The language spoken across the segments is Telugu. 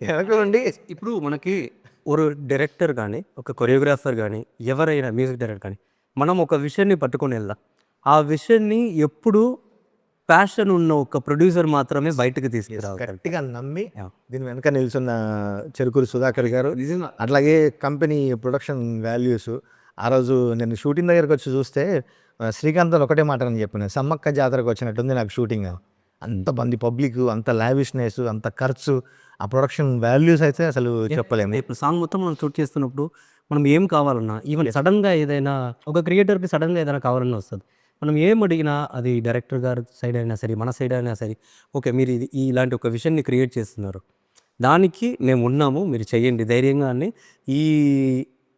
వెనక ఉండి ఇప్పుడు మనకి ఒక డైరెక్టర్ కానీ ఒక కొరియోగ్రాఫర్ కానీ ఎవరైనా మ్యూజిక్ డైరెక్టర్ కానీ మనం ఒక విషయాన్ని పట్టుకొని వెళ్దాం. ఆ విషయాన్ని ఎప్పుడు ప్యాషన్ ఉన్న ఒక ప్రొడ్యూసర్ మాత్రమే బయటకు తీసుకురావాలి. గట్టిగా నమ్మి Yeah. దీని వెనక నిల్చున్న చెరుకూరు సుధాకర్ గారు, నిజంగా అట్లాగే కంపెనీ ప్రొడక్షన్ వాల్యూస్. ఆ రోజు నేను షూటింగ్ దగ్గరకు వచ్చి చూస్తే శ్రీకాంత్ అని ఒకటే మాట అని చెప్పిన, సమ్మక్క జాతరకు వచ్చినట్టుంది నాకు షూటింగ్. అంత మంది పబ్లిక్, అంత లావిష్నెస్, అంత ఖర్చు, ఆ ప్రొడక్షన్ వాల్యూస్ అయితే అసలు చెప్పలేము. ఇప్పుడు సాంగ్ మొత్తం మనం షూట్ చేస్తున్నప్పుడు మనం ఏం కావాలన్నా ఈవెన్ సడన్గా ఏదైనా ఒక క్రియేటర్కి సడన్గా ఏదైనా కావాలన్నా వస్తుంది. మనం ఏం అడిగినా అది డైరెక్టర్ గారి సైడ్ అయినా సరే మన సైడ్ అయినా సరే ఓకే మీరు ఇది ఇలాంటి ఒక విషయాన్ని క్రియేట్ చేస్తున్నారు, దానికి మేము ఉన్నాము మీరు చెయ్యండి ధైర్యంగా అని ఈ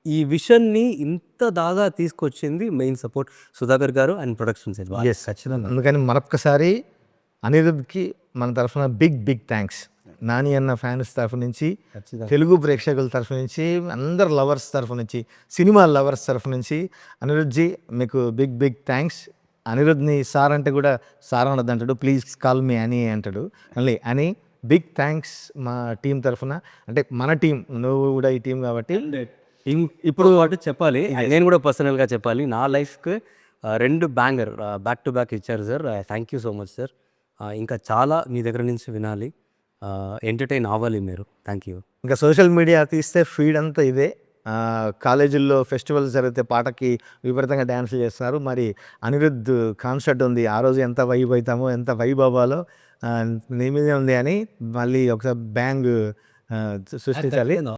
ఈ విషయాన్ని ఇంత దాగా తీసుకొచ్చింది మెయిన్ సపోర్ట్ సుధాకర్ గారు అండ్ ప్రొడక్షన్ సైడ్. ఎస్, ఖచ్చితంగా. అందుకని మరొక్కసారి అనిరుద్ధ్కి మన తరఫున బిగ్ బిగ్ థ్యాంక్స్. నాని అన్న ఫ్యాన్స్ తరఫు నుంచి, తెలుగు ప్రేక్షకుల తరఫు నుంచి, అందరు లవర్స్ తరఫు నుంచి, సినిమా లవర్స్ తరఫు నుంచి అనిరుద్ధ్జీ మీకు బిగ్ బిగ్ థ్యాంక్స్. అనిరుద్ధ్ని సార్ అంటే కూడా సార్ అనొద్దు అంటాడు, ప్లీజ్ కాల్ మీ అని అంటాడు. మళ్ళీ అని బిగ్ థ్యాంక్స్ మా టీం తరఫున. అంటే మన టీం, నువ్వు కూడా ఈ టీం కాబట్టి. ఇప్పుడు వాటి చెప్పాలి, నేను కూడా పర్సనల్గా చెప్పాలి, నా లైఫ్కి 2 బ్యాంగర్ బ్యాక్ టు బ్యాక్ ఇచ్చారు sir. Thank you so much sir. ఇంకా చాలా మీ దగ్గర నుంచి వినాలి, ఎంటర్టైన్ అవ్వాలి మీరు. Thank you. ఇంకా సోషల్ మీడియా తీస్తే ఫీడ్ అంతా ఇదే. కాలేజీల్లో ఫెస్టివల్స్ జరిగితే పాటకి విపరీతంగా డ్యాన్సులు చేస్తున్నారు. మరి అనిరుద్ధ్ కాన్సర్ట్ ఉంది, ఆ రోజు ఎంత వైబ్ అవుతామో, ఎంత వైబ్ అవ్వాలో నీ మీదే ఉంది అని మళ్ళీ ఒకసారి బ్యాంగ్ సృష్టించాలి.